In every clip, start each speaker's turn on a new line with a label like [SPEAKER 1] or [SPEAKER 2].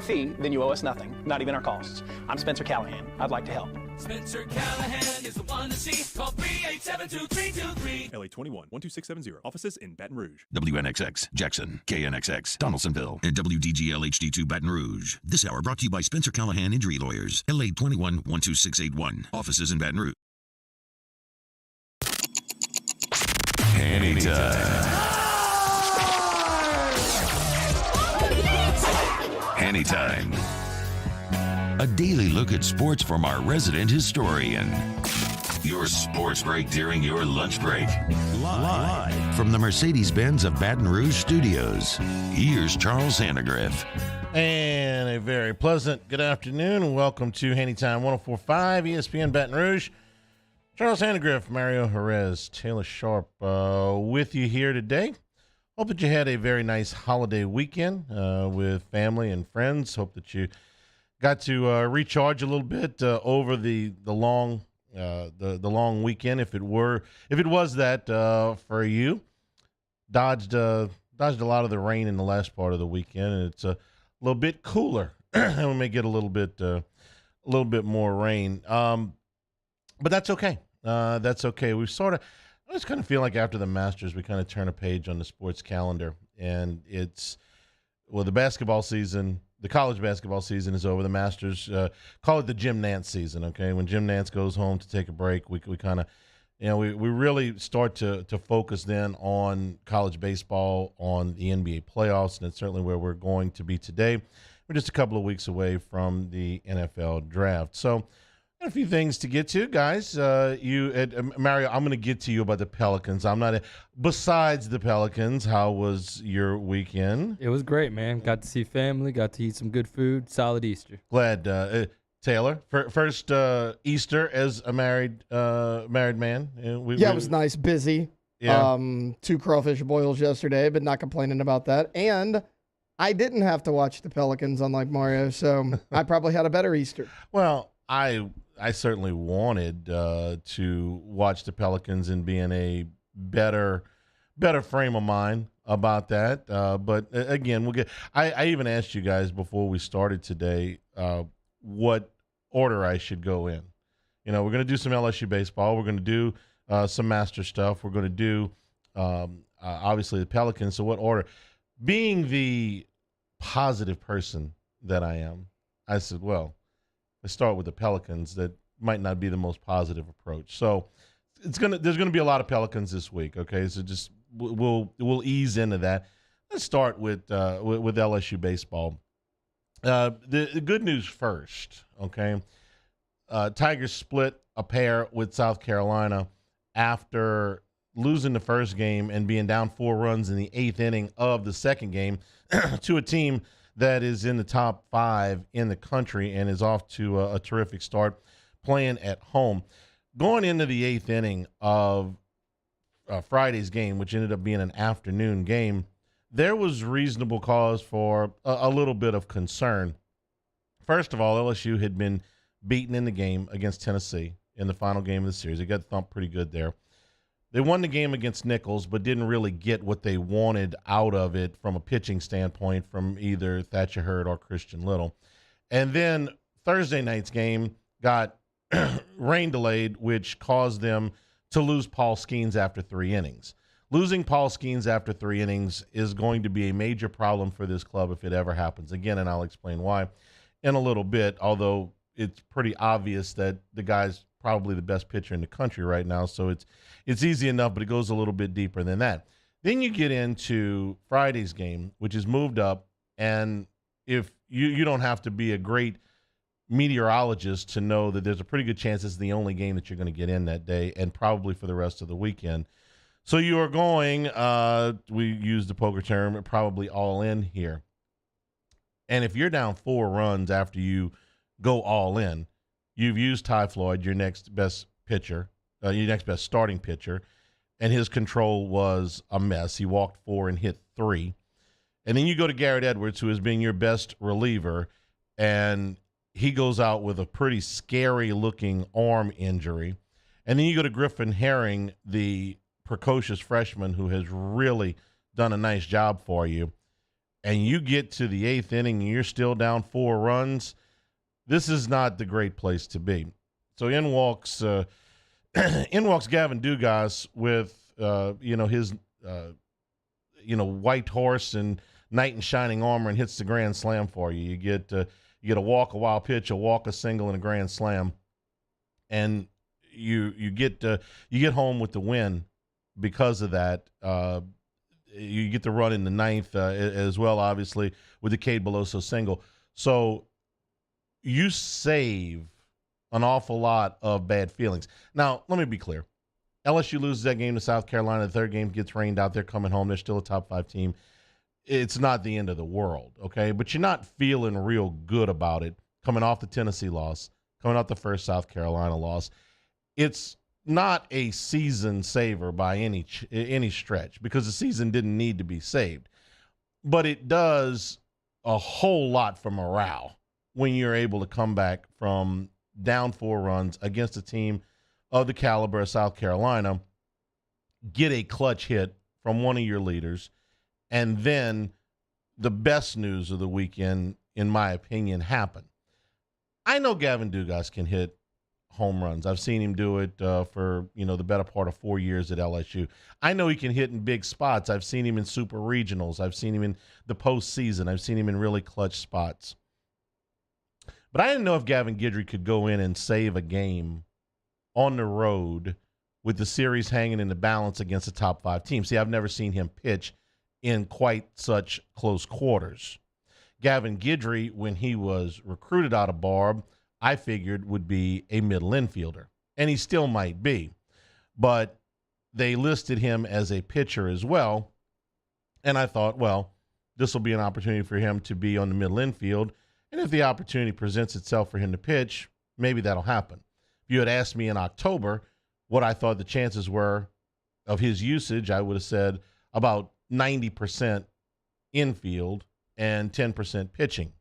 [SPEAKER 1] our fee, then you owe us nothing, not even our costs. I'm Spencer Callahan. I'd like to help.
[SPEAKER 2] Spencer Callahan is the one to see. Call 387-2323.
[SPEAKER 3] LA 21-12670. Offices in Baton Rouge.
[SPEAKER 4] WNXX, Jackson, KNXX, Donaldsonville, and WDGL HD2 Baton Rouge. This hour brought to you by Spencer Callahan Injury Lawyers. LA 21-12681. Offices in Baton Rouge. Hanny time. Hanny time. A daily look at sports from our resident historian. Your sports break during your lunch break. Live from the Mercedes-Benz of Baton Rouge studios. Here's Charles Hannegriff.
[SPEAKER 5] And a very pleasant good afternoon and welcome to Hanny Time 104.5 ESPN Baton Rouge. Charles Hannegriff, Mario Jerez, Taylor Sharp with you here today. Hope that you had a very nice holiday weekend with family and friends. Hope that you got to recharge a little bit over the long weekend, if it was that for you. Dodged a lot of the rain in the last part of the weekend, and it's a little bit cooler. And we may get a little bit more rain, but that's okay. That's okay. I just kind of feel like after the Masters, we kind of turn a page on the sports calendar, and the basketball season. The college basketball season is over. The Masters, call it the Jim Nantz season, okay? When Jim Nantz goes home to take a break, we kind of, we really start to focus then on college baseball, on the NBA playoffs, and it's certainly where we're going to be today. We're just a couple of weeks away from the NFL draft. So a few things to get to, guys. Mario, I'm going to get to you about the Pelicans. Besides the Pelicans, how was your weekend?
[SPEAKER 6] It was great, man. Got to see family, got to eat some good food. Solid Easter.
[SPEAKER 5] Glad. Taylor, first Easter as a married man.
[SPEAKER 7] It was nice, busy.
[SPEAKER 5] Yeah.
[SPEAKER 7] 2 crawfish boils yesterday, but not complaining about that. And I didn't have to watch the Pelicans, unlike Mario, so I probably had a better Easter.
[SPEAKER 5] Well, I certainly wanted to watch the Pelicans and be in a better frame of mind about that. But again, we'll get. I even asked you guys before we started today what order I should go in. We're going to do some LSU baseball. We're going to do some Master stuff. We're going to do obviously the Pelicans. So what order? Being the positive person that I am, I said, well, let's start with the Pelicans. That might not be the most positive approach. So there's gonna be a lot of Pelicans this week. Okay, so just we'll ease into that. Let's start with LSU baseball. The good news first. Okay, Tigers split a pair with South Carolina after losing the first game and being down 4 runs in the 8th inning of the second game to a team that is in the top 5 in the country and is off to a terrific start playing at home. Going into the 8th inning of Friday's game, which ended up being an afternoon game, there was reasonable cause for a little bit of concern. First of all, LSU had been beaten in the game against Tennessee in the final game of the series. They got thumped pretty good there. They won the game against Nichols, but didn't really get what they wanted out of it from a pitching standpoint from either Thatcher Hurd or Christian Little. And then Thursday night's game got rain delayed, which caused them to lose Paul Skeens after 3 innings. Losing Paul Skeens after 3 innings is going to be a major problem for this club if it ever happens again, and I'll explain why in a little bit, although it's pretty obvious that the guy's probably the best pitcher in the country right now, so it's easy enough, but it goes a little bit deeper than that. Then you get into Friday's game, which is moved up, and if you don't have to be a great meteorologist to know that there's a pretty good chance it's the only game that you're going to get in that day and probably for the rest of the weekend. So you are going, we use the poker term, probably all in here. And if you're down 4 runs after you go all in, you've used Ty Floyd, your next best pitcher, your next best starting pitcher, and his control was a mess. He walked 4 and hit 3. And then you go to Garrett Edwards, who has been your best reliever, and he goes out with a pretty scary-looking arm injury. And then you go to Griffin Herring, the precocious freshman who has really done a nice job for you, and you get to the 8th inning and you're still down 4 runs, this is not the great place to be. So in walks Gavin Dugas with his white horse and knight in shining armor, and hits the grand slam for you. You get a walk, a wild pitch, a walk, a single, and a grand slam, and you get home with the win because of that. You get the run in the 9th as well, obviously, with the Cade Beloso single. So you save an awful lot of bad feelings. Now, let me be clear. LSU loses that game to South Carolina. The third game gets rained out. They're coming home. They're still a top 5 team. It's not the end of the world, okay? But you're not feeling real good about it coming off the Tennessee loss, coming off the first South Carolina loss. It's not a season saver by any stretch, because the season didn't need to be saved. But it does a whole lot for morale when you're able to come back from down 4 runs against a team of the caliber of South Carolina, get a clutch hit from one of your leaders, and then the best news of the weekend, in my opinion, happened. I know Gavin Dugas can hit home runs. I've seen him do it for the better part of 4 years at LSU. I know he can hit in big spots. I've seen him in super regionals. I've seen him in the postseason. I've seen him in really clutch spots. But I didn't know if Gavin Guidry could go in and save a game on the road with the series hanging in the balance against a top 5 team. See, I've never seen him pitch in quite such close quarters. Gavin Guidry, when he was recruited out of Barb, I figured would be a middle infielder, and he still might be. But they listed him as a pitcher as well, and I thought, well, this will be an opportunity for him to be on the middle infield, and if the opportunity presents itself for him to pitch, maybe that'll happen. If you had asked me in October what I thought the chances were of his usage, I would have said about 90% infield and 10% pitching.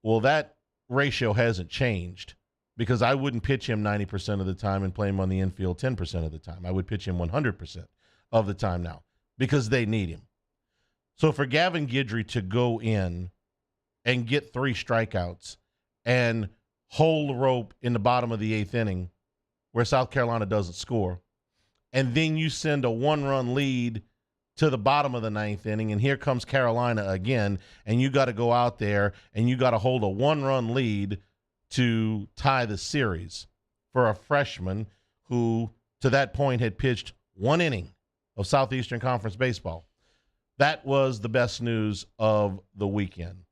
[SPEAKER 5] Well, that ratio hasn't changed, because I wouldn't pitch him 90% of the time and play him on the infield 10% of the time. I would pitch him 100% of the time now, because they need him. So for Gavin Guidry to go in and get 3 strikeouts and hold the rope in the bottom of the 8th inning where South Carolina doesn't score, and then you send a 1-run lead to the bottom of the 9th inning, and here comes Carolina again, and you got to go out there and you got to hold a 1-run lead to tie the series for a freshman who, to that point, had pitched 1 inning of Southeastern Conference baseball. That was the best news of the weekend.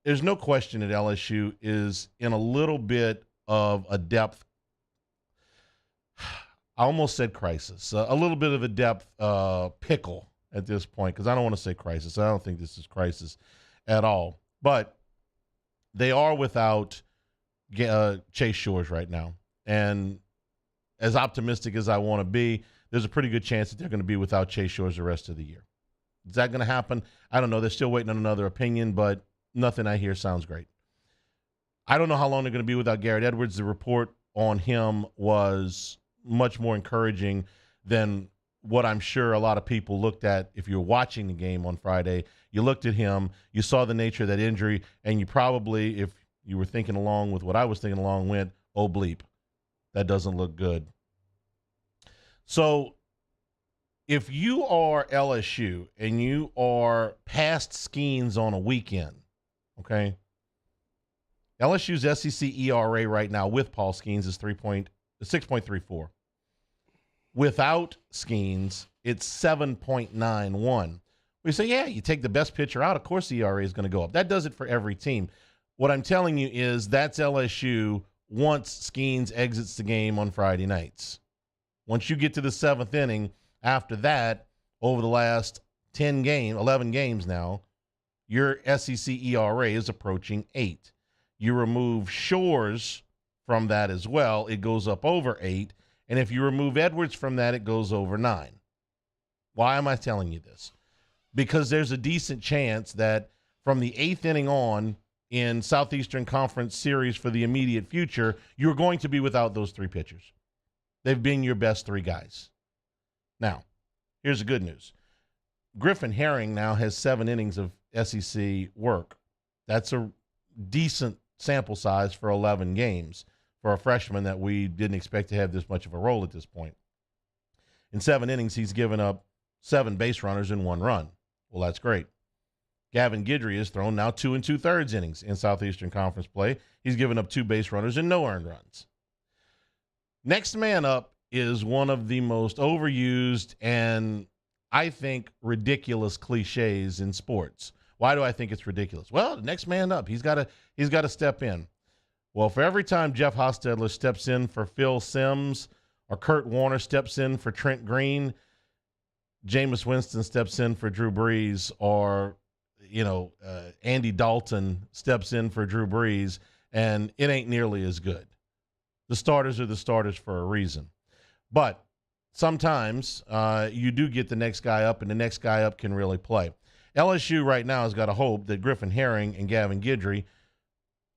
[SPEAKER 5] There's no question that LSU is in a little bit of a depth, I almost said crisis, a little bit of a depth pickle at this point, because I don't want to say crisis. I don't think this is crisis at all. But they are without Chase Shores right now. And as optimistic as I want to be, there's a pretty good chance that they're going to be without Chase Shores the rest of the year. Is that going to happen? I don't know. They're still waiting on another opinion, but nothing I hear sounds great. I don't know how long they're going to be without Garrett Edwards. The report on him was much more encouraging than what I'm sure a lot of people looked at. If you're watching the game on Friday, you looked at him, you saw the nature of that injury, and you probably, if you were thinking along with what I was thinking along, went, oh, bleep, that doesn't look good. So if you are LSU and you are past Skeens on a weekend, okay, LSU's SEC ERA right now with Paul Skeens is 6.34. Without Skeens, it's 7.91. We say, yeah, you take the best pitcher out, of course the ERA is going to go up. That does it for every team. What I'm telling you is that's LSU once Skeens exits the game on Friday nights. Once you get to the 7th inning, after that, over the last 11 games now, your SEC ERA is approaching 8. You remove Shores from that as well, it goes up over 8. And if you remove Edwards from that, it goes over 9. Why am I telling you this? Because there's a decent chance that from the 8th inning on in Southeastern Conference series for the immediate future, you're going to be without those 3 pitchers. They've been your best 3 guys. Now, here's the good news. Griffin Herring now has 7 innings of SEC work. That's a decent sample size for 11 games for a freshman that we didn't expect to have this much of a role at this point. In 7 innings, he's given up 7 base runners and 1 run. Well, that's great. Gavin Guidry has thrown now 2 2/3 innings in Southeastern Conference play. He's given up 2 base runners and no earned runs. Next man up is one of the most overused and, I think, ridiculous cliches in sports. Why do I think it's ridiculous? Well, the next man up, he's got to step in. Well, for every time Jeff Hostetler steps in for Phil Simms or Kurt Warner steps in for Trent Green, Jameis Winston steps in for Drew Brees, or Andy Dalton steps in for Drew Brees, and it ain't nearly as good. The starters are the starters for a reason. But sometimes you do get the next guy up, and the next guy up can really play. LSU right now has got to hope that Griffin Herring and Gavin Guidry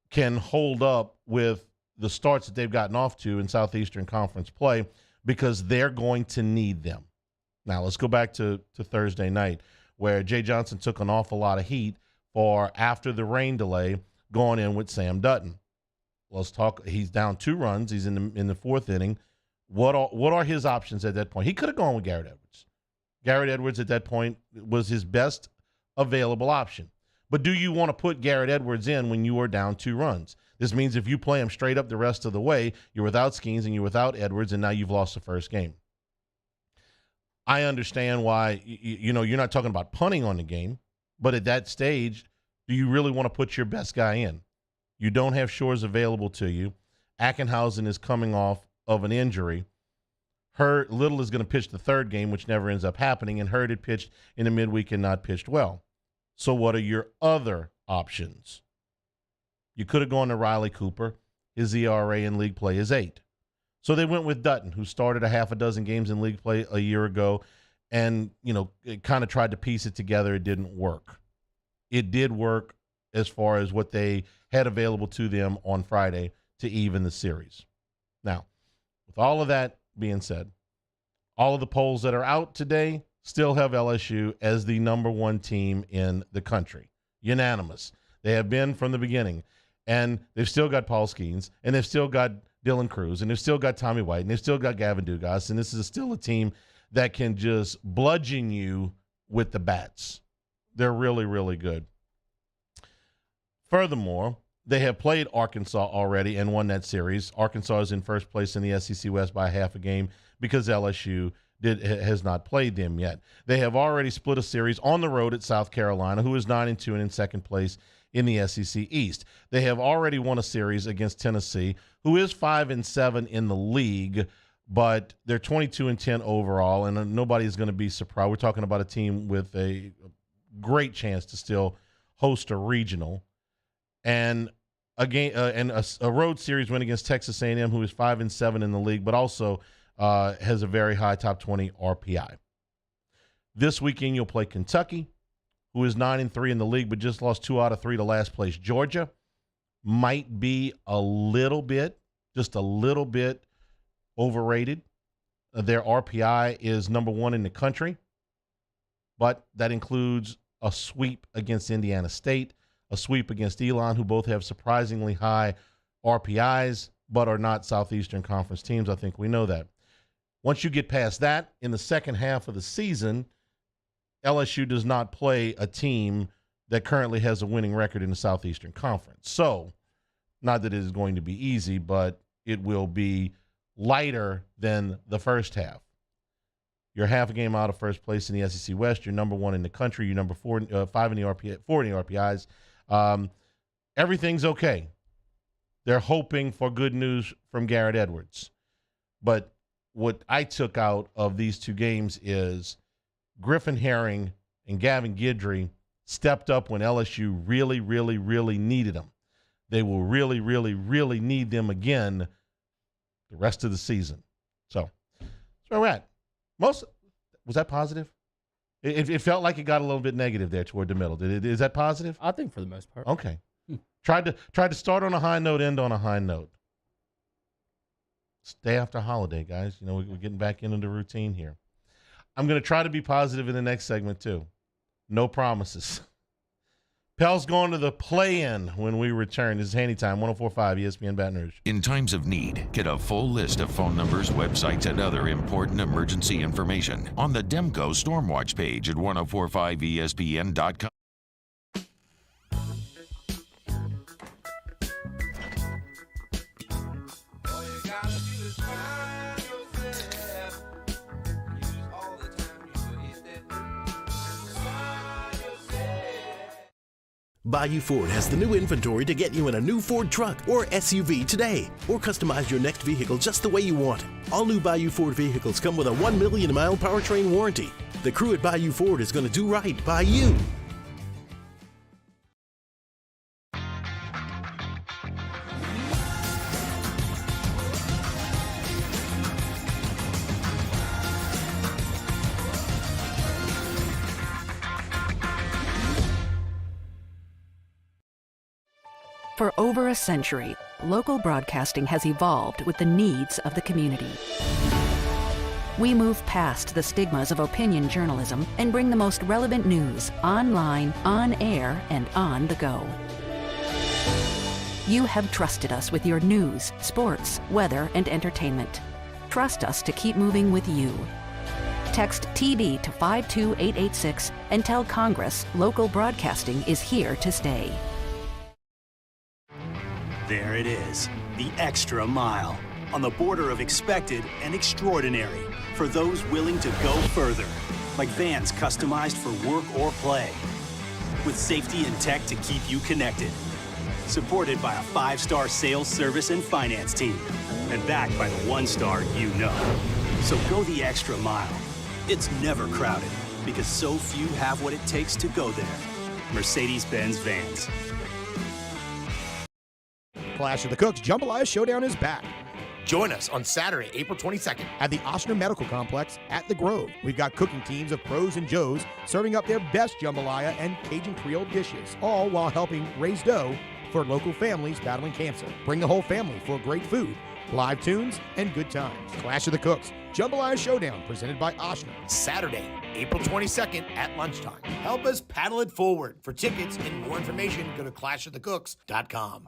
[SPEAKER 5] can hold up with the starts that they've gotten off to in Southeastern Conference play, because they're going to need them. Now, let's go back to Thursday night, where Jay Johnson took an awful lot of heat for, after the rain delay, going in with Sam Dutton. Let's talk. He's down 2 runs. He's in the 4th inning. What are his options at that point? He could have gone with Garrett Edwards. Garrett Edwards at that point was his best available option. But do you want to put Garrett Edwards in when you are down 2 runs? This means if you play him straight up the rest of the way, you're without Skeens and you're without Edwards, and now you've lost the first game. I understand why, you're not talking about punting on the game, but at that stage, do you really want to put your best guy in? You don't have Shores available to you. Ackenhausen is coming off of an injury. Little is going to pitch the 3rd game, which never ends up happening, and Hurd had pitched in the midweek and not pitched well. So what are your other options? You could have gone to Riley Cooper. His ERA in league play is 8. So they went with Dutton, who started a half a dozen games in league play a year ago, and, it kind of tried to piece it together. It didn't work. It did work as far as what they had available to them on Friday to even the series. Now, with all of that being said, all of the polls that are out today still have LSU as the number 1 team in the country. Unanimous. They have been from the beginning. And they've still got Paul Skeens, and they've still got Dylan Cruz, and they've still got Tommy White, and they've still got Gavin Dugas, and this is still a team that can just bludgeon you with the bats. They're really, really good. Furthermore, they have played Arkansas already and won that series. Arkansas is in first place in the SEC West by half a game because LSU has not played them yet. They have already split a series on the road at South Carolina, who is 9-2 and in second place in the SEC East. They have already won a series against Tennessee, who is 5-7 in the league, but they're 22-10 overall, and nobody is going to be surprised. We're talking about a team with a great chance to still host a regional, and a road series win against Texas A&M, who is 5-7 in the league, but also has a very high top 20 RPI. This weekend you'll play Kentucky, who is 9-3 in the league, but just lost 2 out of 3 to last place Georgia. Might be just a little bit overrated. Their RPI is number 1 in the country, but that includes a sweep against Indiana State, a sweep against Elon, who both have surprisingly high RPIs, but are not Southeastern Conference teams. I think we know that. Once you get past that, in the second half of the season, LSU does not play a team that currently has a winning record in the Southeastern Conference. So, not that it is going to be easy, but it will be lighter than the first half. You're half a game out of first place in the SEC West. You're number 1 in the country. You're number 4 in the RPI, 4 in the RPIs. Everything's okay. They're hoping for good news from Garrett Edwards. But what I took out of these 2 games is Griffin Herring and Gavin Guidry stepped up when LSU really, really, really needed them. They will really, really, really need them again the rest of the season. So that's where we're at. Was that positive? It felt like it got a little bit negative there toward the middle. Is that positive?
[SPEAKER 6] I think for the most part.
[SPEAKER 5] Okay. Tried to start on a high note, end on a high note. It's day after holiday, guys. We're getting back into the routine here. I'm going to try to be positive in the next segment, too. No promises. Pels going to the play-in when we return. This is Hanny Time, 104.5 ESPN Baton Rouge.
[SPEAKER 4] In times of need, get a full list of phone numbers, websites, and other important emergency information on the Demco Stormwatch page at 1045ESPN.com.
[SPEAKER 8] Bayou Ford has the new inventory to get you in a new Ford truck or SUV today, or customize your next vehicle just the way you want. All new Bayou Ford vehicles come with a 1 million mile powertrain warranty. The crew at Bayou Ford is going to do right by you.
[SPEAKER 9] For over a century, local broadcasting has evolved with the needs of the community. We move past the stigmas of opinion journalism and bring the most relevant news online, on air, and on the go. You have trusted us with your news, sports, weather, and entertainment. Trust us to keep moving with you. Text TB to 52886 and tell Congress local broadcasting is here to stay.
[SPEAKER 10] There it is, the extra mile, on the border of expected and extraordinary, for those willing to go further, like vans customized for work or play, with safety and tech to keep you connected, supported by a 5-star sales, service, and finance team, and backed by the 1-star you know. So go the extra mile. It's never crowded, because so few have what it takes to go there. Mercedes-Benz Vans.
[SPEAKER 11] Clash of the Cooks Jambalaya Showdown is back.
[SPEAKER 12] Join us on Saturday, April 22nd
[SPEAKER 11] at the Ochsner Medical Complex at The Grove. We've got cooking teams of pros and joes serving up their best jambalaya and Cajun Creole dishes, all while helping raise dough for local families battling cancer. Bring the whole family for great food, live tunes, and good times. Clash of the Cooks Jambalaya Showdown presented by Ochsner.
[SPEAKER 12] Saturday, April 22nd at lunchtime. Help us paddle it forward. For tickets and more information, go to clashofthecooks.com.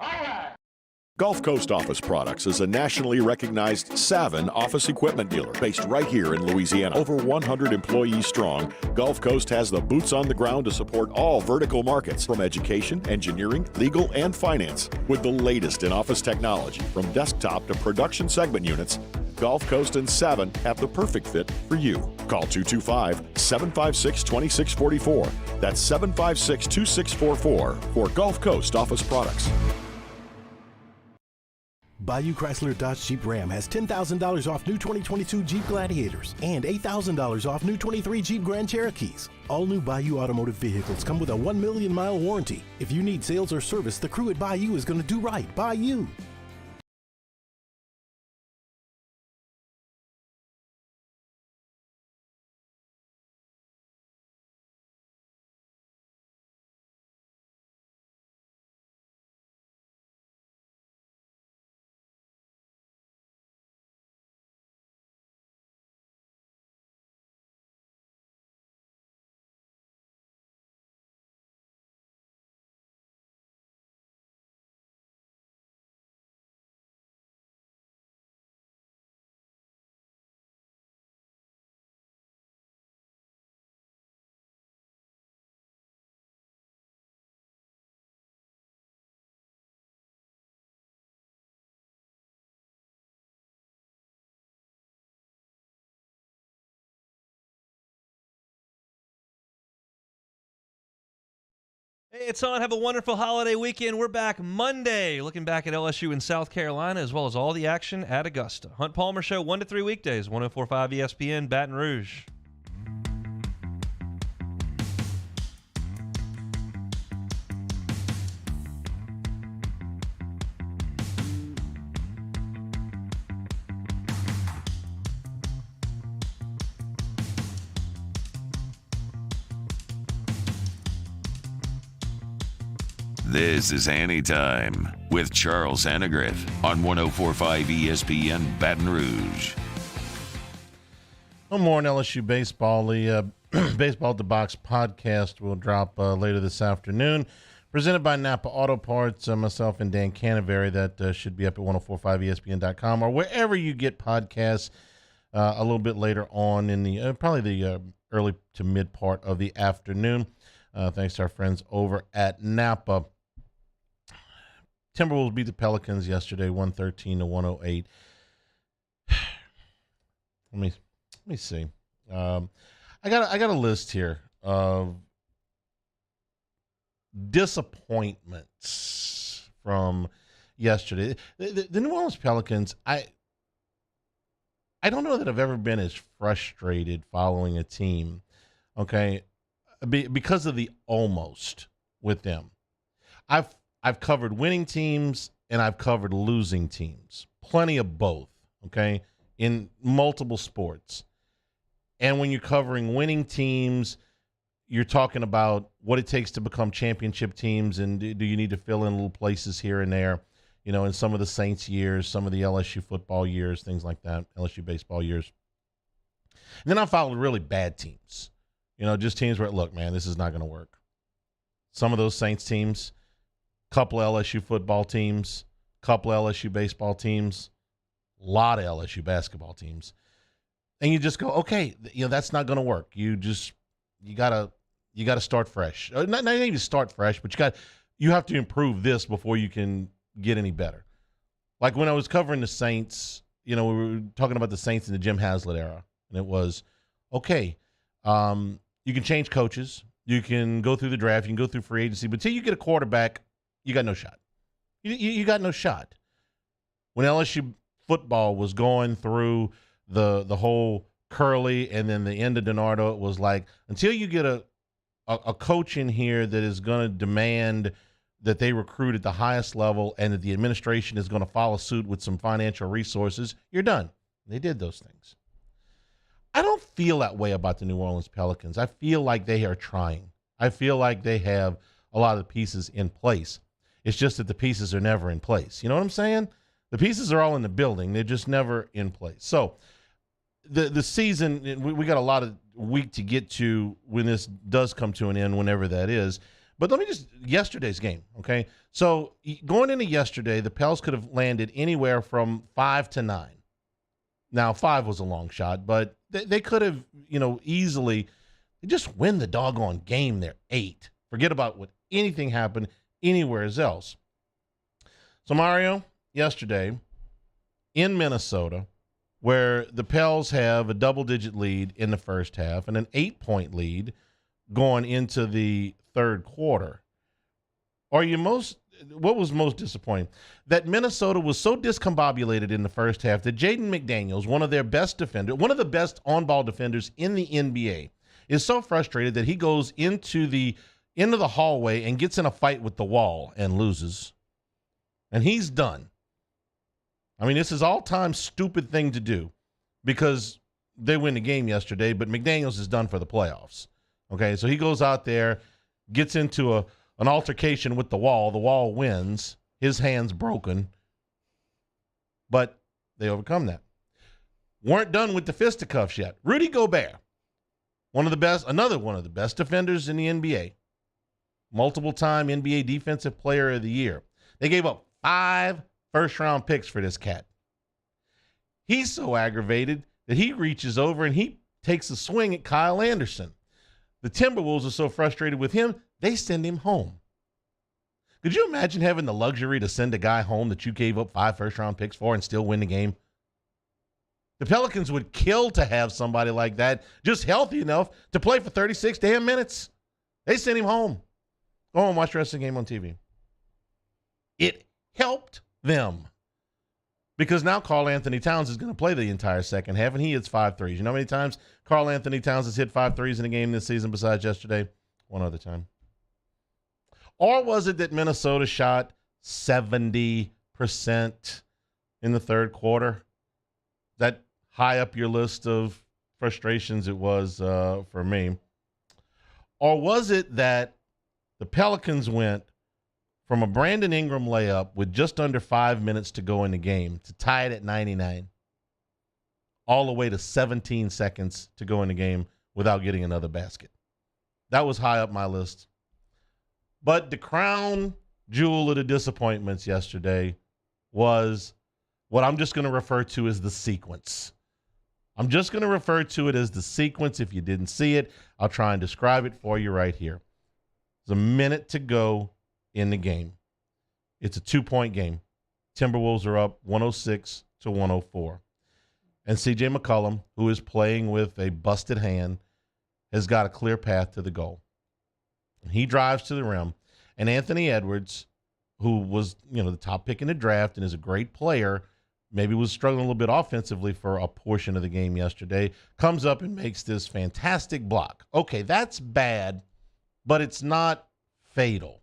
[SPEAKER 13] Gulf Coast Office Products is a nationally recognized Savin office equipment dealer based right here in Louisiana. Over 100 employees strong, Gulf Coast has the boots on the ground to support all vertical markets, from education, engineering, legal, and finance. With the latest in office technology, from desktop to production segment units, Gulf Coast and Savin have the perfect fit for you. Call 225-756-2644. That's 756-2644 for Gulf Coast Office Products.
[SPEAKER 8] Bayou Chrysler Dodge Jeep Ram has $10,000 off new 2022 Jeep Gladiators and $8,000 off new 23 Jeep Grand Cherokees. All new Bayou automotive vehicles come with a 1 million mile warranty. If you need sales or service, the crew at Bayou is going to do right by you.
[SPEAKER 14] Hey, it's on. Have a wonderful holiday weekend. We're back Monday, looking back at LSU in South Carolina, as well as all the action at Augusta. Hunt Palmer Show, 1 to 3 weekdays, 104.5 ESPN, Baton Rouge.
[SPEAKER 4] This is Hanny Time with Charles Annegriff on 104.5 ESPN Baton Rouge.
[SPEAKER 5] No more on LSU baseball. The Baseball at the Box podcast will drop later this afternoon. Presented by Napa Auto Parts. Myself and Dan Canaveri. That should be up at 1045ESPN.com or wherever you get podcasts a little bit later on in the probably the early to mid part of the afternoon. Thanks to our friends over at Napa. Timberwolves beat the Pelicans yesterday, 113-108. Let me see. I got a list here of disappointments from yesterday. The New Orleans Pelicans, I don't know that I've ever been as frustrated following a team, okay, because of the almost with them. I've covered winning teams and I've covered losing teams. Plenty of both, okay, in multiple sports. And when you're covering winning teams, you're talking about what it takes to become championship teams, and do you need to fill in little places here and there, you know, in some of the Saints years, some of the LSU football years, things like that, LSU baseball years. And then I followed really bad teams, you know, just teams where, look, man, this is not going to work. Some of those Saints teams, couple of LSU football teams, couple of LSU baseball teams, a lot of LSU basketball teams. And you just go, okay, you know, that's not going to work. You gotta start fresh. Not even start fresh, but you have to improve this before you can get any better. Like when I was covering the Saints, you know, we were talking about the Saints in the Jim Haslett era, and it was, okay, you can change coaches, you can go through the draft, you can go through free agency, but until you get a quarterback, you got no shot. You got no shot. When LSU football was going through the whole Curly and then the end of DiNardo, it was like, until you get a coach in here that is going to demand that they recruit at the highest level and that the administration is going to follow suit with some financial resources, you're done. They did those things. I don't feel that way about the New Orleans Pelicans. I feel like they are trying. I feel like they have a lot of the pieces in place. It's just that the pieces are never in place. You know what I'm saying? The pieces are all in the building. They're just never in place. So the season, we got a lot of week to get to when this does come to an end, whenever that is. But let me just, yesterday's game, okay? So going into yesterday, the Pels could have landed anywhere from 5 to 9. Now, 5 was a long shot, but they could have, you know, easily just win the doggone game there, 8. Forget about what anything happened anywhere else. So, Mario, yesterday in Minnesota, where the Pels have a double-digit lead in the first half and an 8-point lead going into the third quarter. What was most disappointing? That Minnesota was so discombobulated in the first half that Jaden McDaniels, one of their best defenders, one of the best on-ball defenders in the NBA, is so frustrated that he goes into the hallway and gets in a fight with the wall and loses. And he's done. I mean, this is all-time stupid thing to do because they win the game yesterday, but McDaniels is done for the playoffs. Okay, so he goes out there, gets into an altercation with the wall. The wall wins. His hand's broken. But they overcome that. Weren't done with the fisticuffs yet. Rudy Gobert, another one of the best defenders in the NBA. Multiple-time NBA Defensive Player of the Year. They gave up 5 first-round picks for this cat. He's so aggravated that he reaches over and he takes a swing at Kyle Anderson. The Timberwolves are so frustrated with him, they send him home. Could you imagine having the luxury to send a guy home that you gave up 5 first-round picks for and still win the game? The Pelicans would kill to have somebody like that just healthy enough to play for 36 damn minutes. They sent him home. Go home, watch the rest of the game on TV. It helped them because now Karl Anthony Towns is going to play the entire second half, and he hits 5 threes. You know how many times Karl Anthony Towns has hit 5 threes in a game this season besides yesterday? One other time. Or was it that Minnesota shot 70% in the third quarter? That high up your list of frustrations it was for me. Or was it that the Pelicans went from a Brandon Ingram layup with just under 5 minutes to go in the game to tie it at 99, all the way to 17 seconds to go in the game without getting another basket. That was high up my list. But the crown jewel of the disappointments yesterday was what I'm just going to refer to as the sequence. I'm just going to refer to it as the sequence. If you didn't see it, I'll try and describe it for you right here. There's a minute to go in the game. It's a 2-point game. Timberwolves are up 106-104. And C.J. McCollum, who is playing with a busted hand, has got a clear path to the goal. And he drives to the rim. And Anthony Edwards, who was, the top pick in the draft and is a great player, maybe was struggling a little bit offensively for a portion of the game yesterday, comes up and makes this fantastic block. Okay, that's bad, but it's not fatal.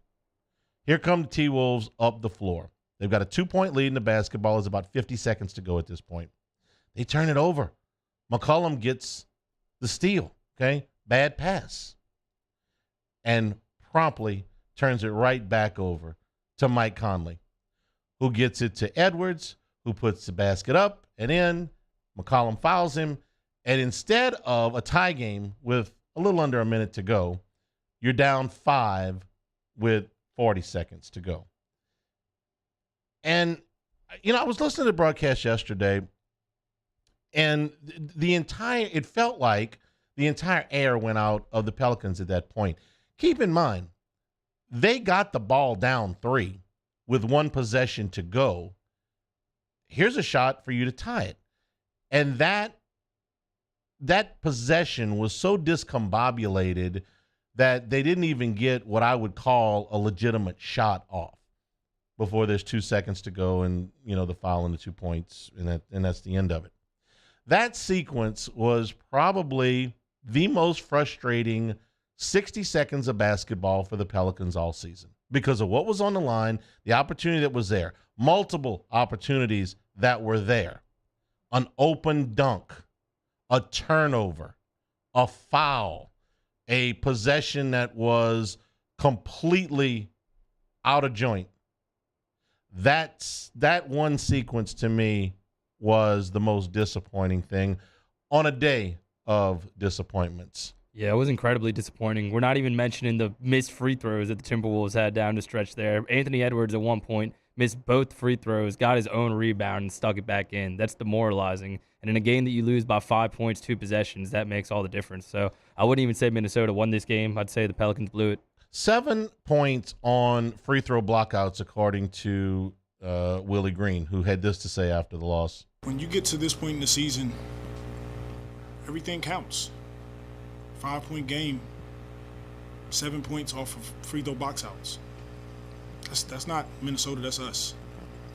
[SPEAKER 5] Here come the T-Wolves up the floor. They've got a 2-point lead in the basketball. There's about 50 seconds to go at this point. They turn it over. McCollum gets the steal, okay? Bad pass. And promptly turns it right back over to Mike Conley, who gets it to Edwards, who puts the basket up and in. McCollum fouls him. And instead of a tie game with a little under a minute to go, you're down 5 with 40 seconds to go. And, I was listening to the broadcast yesterday, and it felt like the entire air went out of the Pelicans at that point. Keep in mind, they got the ball down 3 with 1 possession to go. Here's a shot for you to tie it. And that possession was so discombobulated that they didn't even get what I would call a legitimate shot off before there's 2 seconds to go and, the foul and the 2 points, and that's the end of it. That sequence was probably the most frustrating 60 seconds of basketball for the Pelicans all season because of what was on the line, the opportunity that was there, multiple opportunities that were there, an open dunk, a turnover, a foul, a possession that was completely out of joint. That one sequence to me was the most disappointing thing on a day of disappointments.
[SPEAKER 6] Yeah, it was incredibly disappointing. We're not even mentioning the missed free throws that the Timberwolves had down the stretch there. Anthony Edwards at one point missed both free throws, got his own rebound, and stuck it back in. That's demoralizing. And in a game that you lose by 5 points, 2 possessions, that makes all the difference. So I wouldn't even say Minnesota won this game. I'd say the Pelicans blew it.
[SPEAKER 5] 7 points on free throw blockouts, according to Willie Green, who had this to say after the loss.
[SPEAKER 15] When you get to this point in the season, everything counts. 5-point game, 7 points off of free throw box outs. That's not Minnesota, that's us.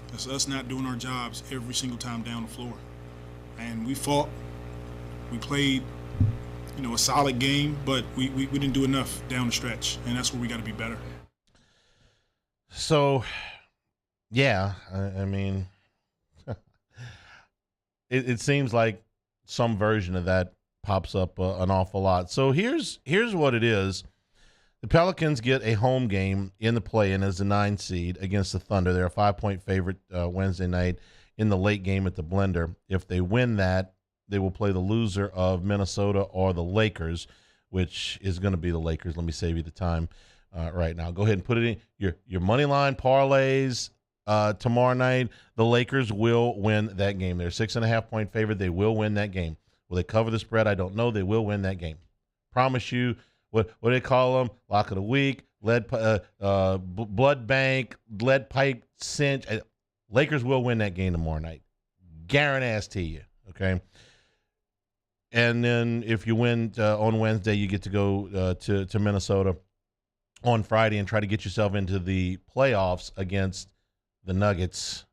[SPEAKER 15] That's us not doing our jobs every single time down the floor. And we fought, we played, a solid game, but we didn't do enough down the stretch, and that's where we got to be better.
[SPEAKER 5] So, yeah, I mean, it seems like some version of that pops up an awful lot. So here's what it is. The Pelicans get a home game in the play-in as the 9 seed against the Thunder. They're a 5-point favorite Wednesday night in the late game at the Blender. If they win that, they will play the loser of Minnesota or the Lakers, which is going to be the Lakers. Let me save you the time right now. Go ahead and put it in your money line parlays tomorrow night. The Lakers will win that game. They're a 6.5-point favorite. They will win that game. Will they cover the spread? I don't know. They will win that game. Promise you. What do they call them? Lock of the week, blood bank, lead pipe cinch. Lakers will win that game tomorrow night. Guarantee you. Okay. And then if you win on Wednesday, you get to go to Minnesota on Friday and try to get yourself into the playoffs against the Nuggets.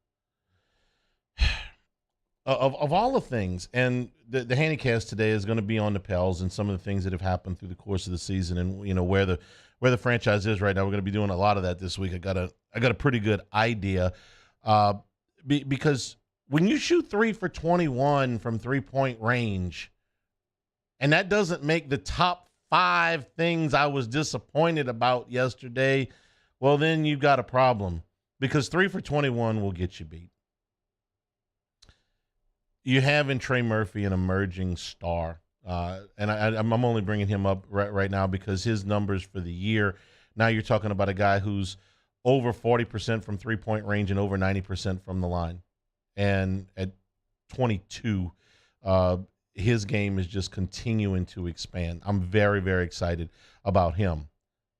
[SPEAKER 5] Of all the things, and the Hannycast today is going to be on the Pels and some of the things that have happened through the course of the season, and where the franchise is right now. We're going to be doing a lot of that this week. I got a pretty good idea, because when you shoot 3 for 21 from 3-point range, and that doesn't make the top 5 things I was disappointed about yesterday, well, then you've got a problem, because 3 for 21 will get you beat. you have in Trey Murphy an emerging star. And I'm only bringing him up right now because his numbers for the year, now you're talking about a guy who's over 40% from three-point range and over 90% from the line. And at 22, his game is just continuing to expand. I'm very, very excited about him.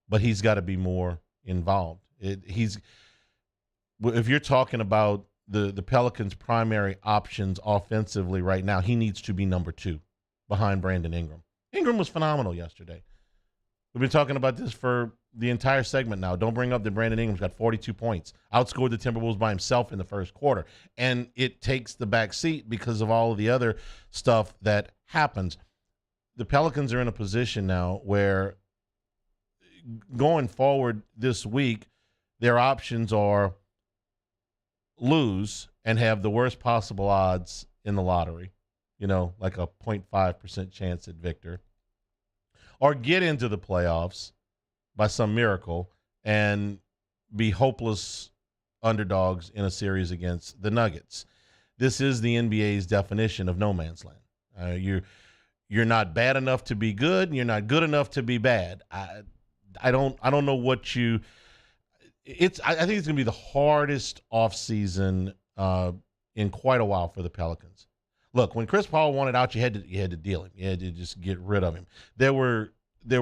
[SPEAKER 5] But he's got to be more involved. If you're talking about the Pelicans' primary options offensively right now, he needs to be number 2 behind Brandon Ingram. Ingram was phenomenal yesterday. We've been talking about this for the entire segment now. Don't bring up that Brandon Ingram's got 42 points, outscored the Timberwolves by himself in the first quarter. And it takes the back seat because of all of the other stuff that happens. The Pelicans are in a position now where going forward this week, their options are lose and have the worst possible odds in the lottery, like a 0.5% chance at victor, or get into the playoffs by some miracle and be hopeless underdogs in a series against the Nuggets. This is the NBA's definition of no man's land. You're not bad enough to be good, and you're not good enough to be bad. I don't know what you. I think it's going to be the hardest offseason in quite a while for the Pelicans. Look, when Chris Paul wanted out, you had to deal him. You had to just get rid of him. There were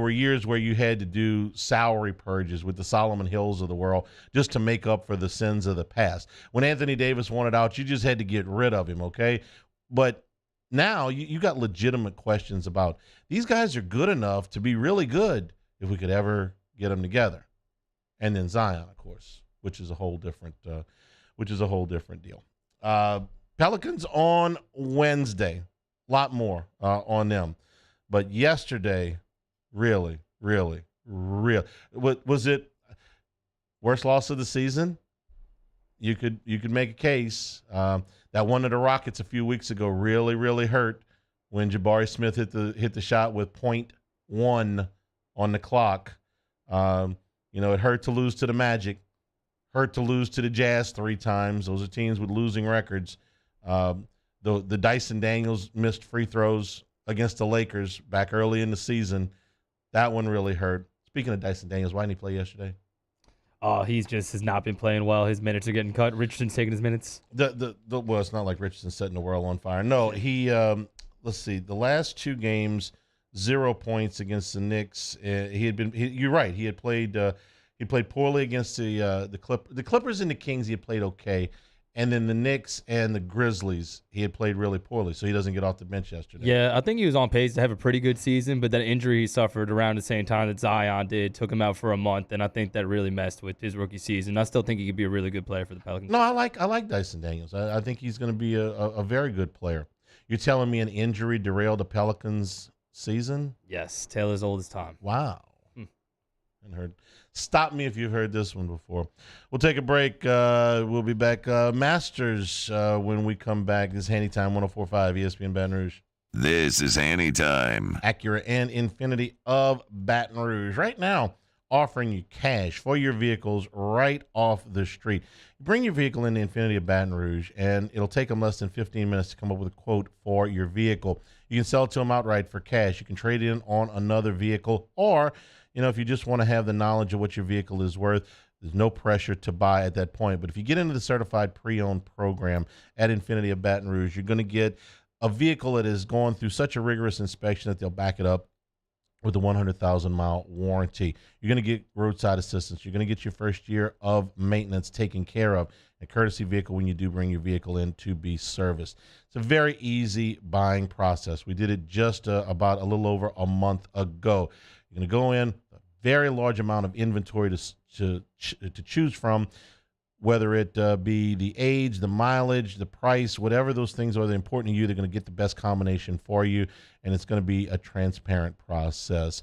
[SPEAKER 5] years where you had to do salary purges with the Solomon Hills of the world just to make up for the sins of the past. When Anthony Davis wanted out, you just had to get rid of him, okay? But now you got legitimate questions about these guys are good enough to be really good if we could ever get them together. And then Zion, of course, which is a whole different deal. Pelicans on Wednesday, a lot more on them. But yesterday, really. What was it? Worst loss of the season? You could make a case. That one of the Rockets a few weeks ago really hurt when Jabari Smith hit the shot with 0.1 on the clock. It hurt to lose to the Magic, hurt to lose to the Jazz 3 times. Those are teams with losing records. The Dyson Daniels missed free throws against the Lakers back early in the season. That one really hurt. Speaking of Dyson Daniels, why didn't he play yesterday?
[SPEAKER 6] He just has not been playing well. His minutes are getting cut. Richardson's taking his minutes.
[SPEAKER 5] Well, it's not like Richardson setting the world on fire. No, he let's see. The last 2 games, 0 points against the Knicks. You're right. He had played. He played poorly against the Clippers and the Kings. He had played okay, and then the Knicks and the Grizzlies. He had played really poorly, so he doesn't get off the bench yesterday.
[SPEAKER 6] Yeah, I think he was on pace to have a pretty good season, but that injury he suffered around the same time that Zion did took him out for a month, and I think that really messed with his rookie season. I still think he could be a really good player for the Pelicans.
[SPEAKER 5] No, I like Dyson Daniels. I think he's going to be a very good player. You're telling me an injury derailed the Pelicans' season?
[SPEAKER 6] Yes, Taylor's old as time.
[SPEAKER 5] Wow. And heard. Stop me if you've heard this one before. We'll take a break. We'll be back. Masters when we come back. This is Hanny Time, 104.5 ESPN Baton Rouge.
[SPEAKER 4] This is Hanny Time.
[SPEAKER 5] Acura and Infiniti of Baton Rouge. Right now, offering you cash for your vehicles right off the street. Bring your vehicle into Infiniti of Baton Rouge, and it'll take them less than 15 minutes to come up with a quote for your vehicle. You can sell it to them outright for cash. You can trade it in on another vehicle, or if you just want to have the knowledge of what your vehicle is worth, there's no pressure to buy at that point. But if you get into the certified pre-owned program at Infiniti of Baton Rouge, you're going to get a vehicle that has gone through such a rigorous inspection that they'll back it up with a 100,000-mile warranty. You're going to get roadside assistance. You're going to get your first year of maintenance taken care of. A courtesy vehicle when you do bring your vehicle in to be serviced. It's a very easy buying process. We did it just about a little over a month ago. You're going to go in, a very large amount of inventory to choose from, whether it be the age, the mileage, the price, whatever those things are that are important to you. They're going to get the best combination for you, and it's going to be a transparent process.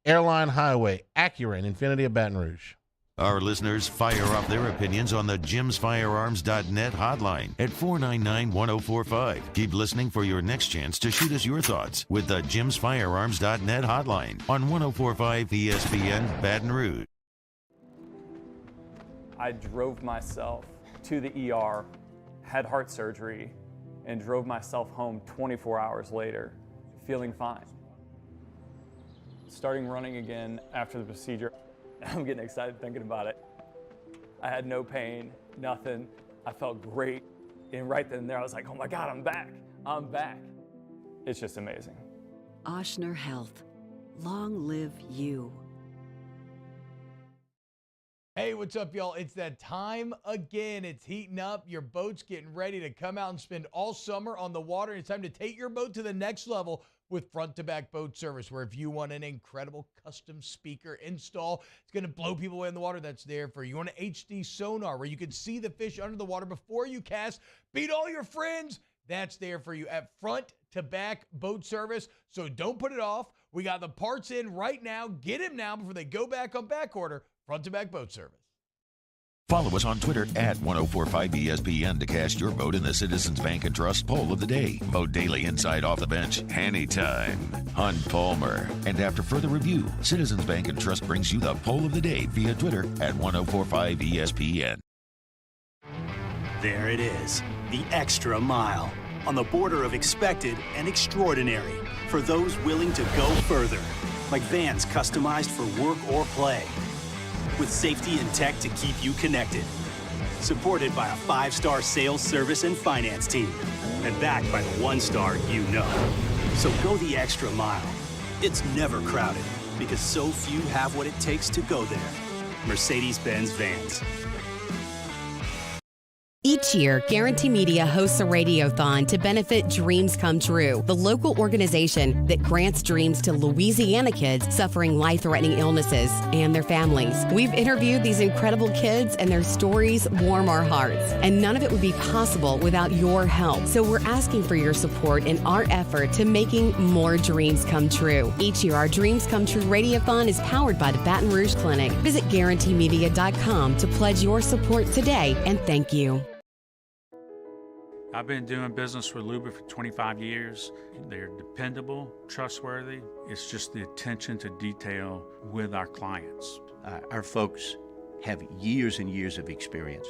[SPEAKER 5] Airline Highway, Acura, and Infiniti of Baton Rouge.
[SPEAKER 4] Our listeners fire off their opinions on the jimsfirearms.net hotline at 499-1045. Keep listening for your next chance to shoot us your thoughts with the jimsfirearms.net hotline on 1045 ESPN Baton Rouge.
[SPEAKER 16] I drove myself to the ER, had heart surgery, and drove myself home 24 hours later, feeling fine. Starting running again after the procedure, I'm getting excited thinking about it. I had no pain, nothing. I felt great. And right then and there, I was like, oh my God, I'm back. I'm back. It's just amazing.
[SPEAKER 17] Oshner Health. Long live you.
[SPEAKER 18] Hey, what's up, y'all? It's that time again. It's heating up. Your boat's getting ready to come out and spend all summer on the water. It's time to take your boat to the next level with front-to-back boat service, where if you want an incredible custom speaker install, it's going to blow people away in the water, that's there for you. You want an HD sonar where you can see the fish under the water before you cast, beat all your friends, that's there for you at front-to-back boat service. So don't put it off. We got the parts in right now. Get them now before they go back on back order. Front-to-back boat service.
[SPEAKER 4] Follow us on Twitter at 1045ESPN to cast your vote in the Citizens Bank and Trust poll of the day. Vote daily inside Off the Bench, Hanny Time, Hunt Palmer. And after further review, Citizens Bank and Trust brings you the poll of the day via Twitter at 1045ESPN.
[SPEAKER 10] There it is, the extra mile, on the border of expected and extraordinary, for those willing to go further, like vans customized for work or play, with safety and tech to keep you connected. Supported by a 5-star sales, service, and finance team. And backed by the 1-star you know. So go the extra mile. It's never crowded, because so few have what it takes to go there. Mercedes-Benz Vans.
[SPEAKER 19] Each year, Guarantee Media hosts a radiothon to benefit Dreams Come True, the local organization that grants dreams to Louisiana kids suffering life-threatening illnesses and their families. We've interviewed these incredible kids, and their stories warm our hearts. And none of it would be possible without your help. So we're asking for your support in our effort to making more dreams come true. Each year, our Dreams Come True radiothon is powered by the Baton Rouge Clinic. Visit GuaranteeMedia.com to pledge your support today, and thank you.
[SPEAKER 20] I've been doing business with Luba for 25 years. They're dependable, trustworthy. It's just the attention to detail with our clients.
[SPEAKER 21] Our folks have years and years of experience.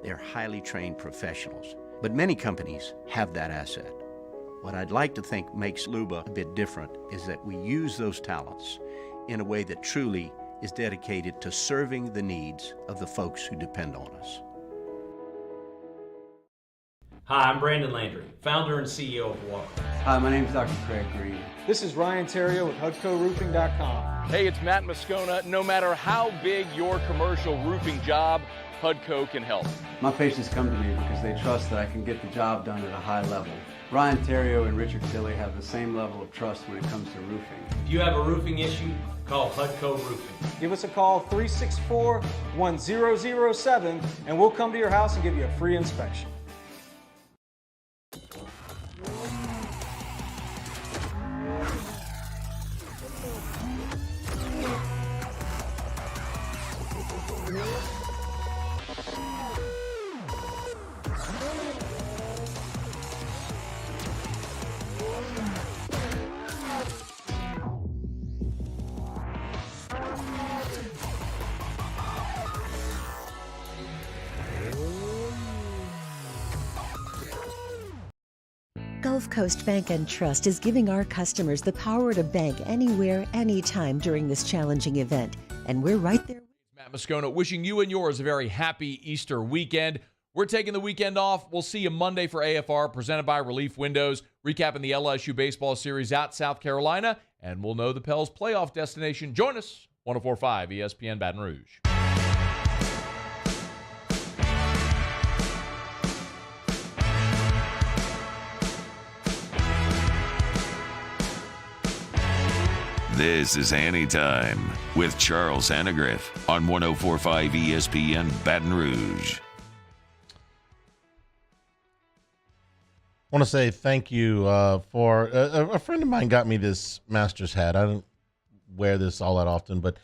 [SPEAKER 21] They're highly trained professionals, but many companies have that asset. What I'd like to think makes Luba a bit different is that we use those talents in a way that truly is dedicated to serving the needs of the folks who depend on us.
[SPEAKER 22] Hi, I'm Brandon Landry, founder and CEO of Walker.
[SPEAKER 23] Hi, my name is Dr. Craig Green.
[SPEAKER 24] This is Ryan Terrio with HUDCORoofing.com.
[SPEAKER 25] Hey, it's Matt Moscona. No matter how big your commercial roofing job, HUDCO can help.
[SPEAKER 23] My patients come to me because they trust that I can get the job done at a high level. Ryan Terrio and Richard Tilley have the same level of trust when it comes to roofing.
[SPEAKER 22] If you have a roofing issue, call HUDCO Roofing.
[SPEAKER 24] Give us a call, 364-1007, and we'll come to your house and give you a free inspection.
[SPEAKER 26] Gulf Coast Bank and Trust is giving our customers the power to bank anywhere, anytime during this challenging event. And we're right there.
[SPEAKER 25] Matt Moscona wishing you and yours a very happy Easter weekend. We're taking the weekend off. We'll see you Monday for AFR, presented by Relief Windows, recapping the LSU baseball series at South Carolina, and we'll know the Pels' playoff destination. Join us, 104.5 ESPN Baton Rouge.
[SPEAKER 4] This is Hanny Time with Charles Hannegriff on 104.5 ESPN Baton Rouge.
[SPEAKER 5] I want to say thank you for a friend of mine got me this Masters hat. I don't wear this all that often, but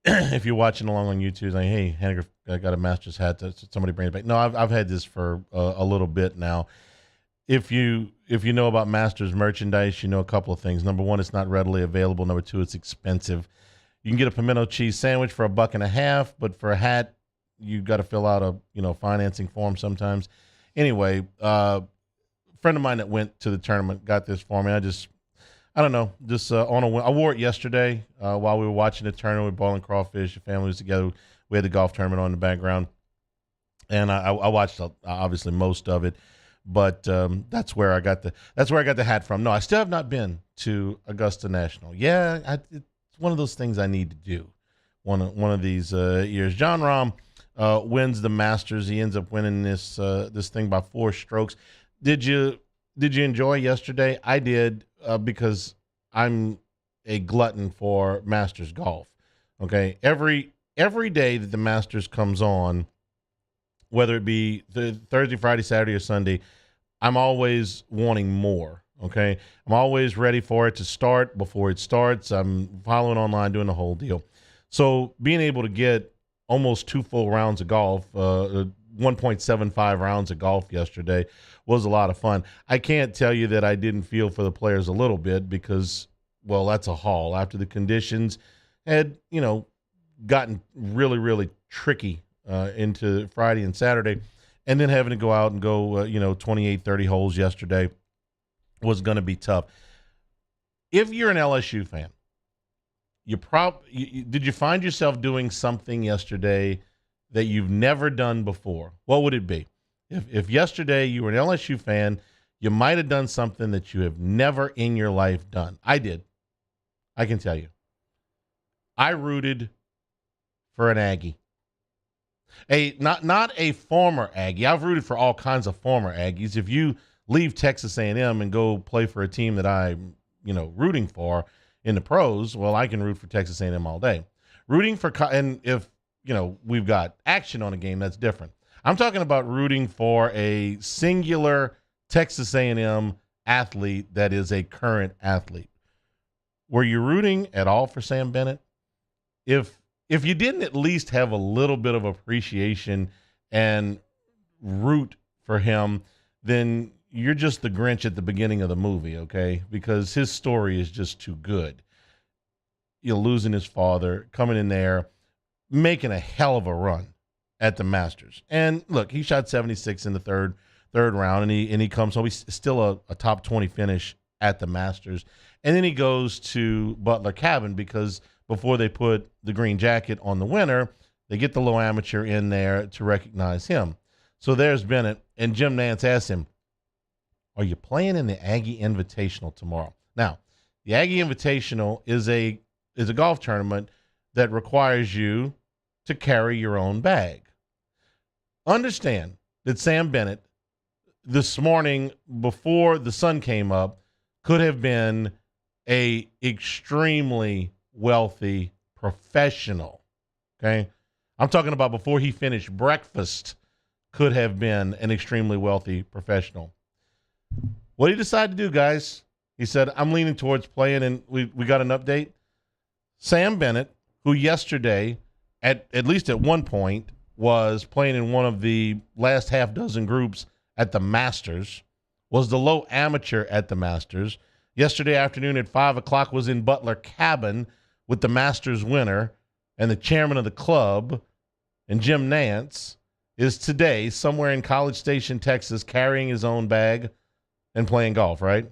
[SPEAKER 5] if you're watching along on YouTube, like, hey, Hannegriff, I got a Masters hat. Somebody bring it back. No, I've had this for a little bit now. If you know about Masters merchandise, you know a couple of things. Number one, it's not readily available. Number two, it's expensive. You can get a pimento cheese sandwich for $1.50, but for a hat, you got to fill out a financing form sometimes. Anyway, friend of mine that went to the tournament got this for me. I don't know, just on a whim. I wore it yesterday while we were watching the tournament with Bowling Crawfish. The family was together. We had the golf tournament on in the background, and I watched obviously most of it. But that's where I got the hat from. No, I still have not been to Augusta National. Yeah, it's one of those things I need to do one of these years. Jon Rahm wins the Masters. He ends up winning this thing by 4 strokes. Did you enjoy yesterday? I did because I'm a glutton for Masters golf. Okay, every day that the Masters comes on, whether it be Thursday, Friday, Saturday, or Sunday, I'm always wanting more, okay? I'm always ready for it to start before it starts. I'm following online, doing the whole deal. So being able to get almost 2 full rounds of golf, 1.75 rounds of golf yesterday was a lot of fun. I can't tell you that I didn't feel for the players a little bit because, well, that's a haul. After the conditions had, gotten really, really tricky into Friday and Saturday, and then having to go out and go, 28, 30 holes yesterday was going to be tough. If you're an LSU fan, did you find yourself doing something yesterday that you've never done before? What would it be? If yesterday you were an LSU fan, you might have done something that you have never in your life done. I did. I can tell you. I rooted for an Aggie. Not a former Aggie. I've rooted for all kinds of former Aggies. If you leave Texas A&M and go play for a team that I'm, rooting for in the pros, well, I can root for Texas A&M all day. Rooting for, and if, we've got action on a game, that's different. I'm talking about rooting for a singular Texas A&M athlete that is a current athlete. Were you rooting at all for Sam Bennett? If you didn't at least have a little bit of appreciation and root for him, then you're just the Grinch at the beginning of the movie, okay? Because his story is just too good. Losing his father, coming in there, making a hell of a run at the Masters. And look, he shot 76 in the third round, and he comes home. He's still a top 20 finish at the Masters. And then he goes to Butler Cabin because before they put the green jacket on the winner, they get the low amateur in there to recognize him. So there's Bennett, and Jim Nantz asked him, are you playing in the Aggie Invitational tomorrow? Now, the Aggie Invitational is a golf tournament that requires you to carry your own bag. Understand that Sam Bennett, this morning before the sun came up, could have been a extremely wealthy professional, okay? I'm talking about before he finished breakfast, could have been an extremely wealthy professional. What did he decide to do, guys? He said, I'm leaning towards playing, and we got an update. Sam Bennett, who yesterday, at least at one point, was playing in one of the last half dozen groups at the Masters, was the low amateur at the Masters. Yesterday afternoon at 5 o'clock was in Butler Cabin with the Masters winner and the chairman of the club, and Jim Nantz is today somewhere in College Station, Texas, carrying his own bag and playing golf, right?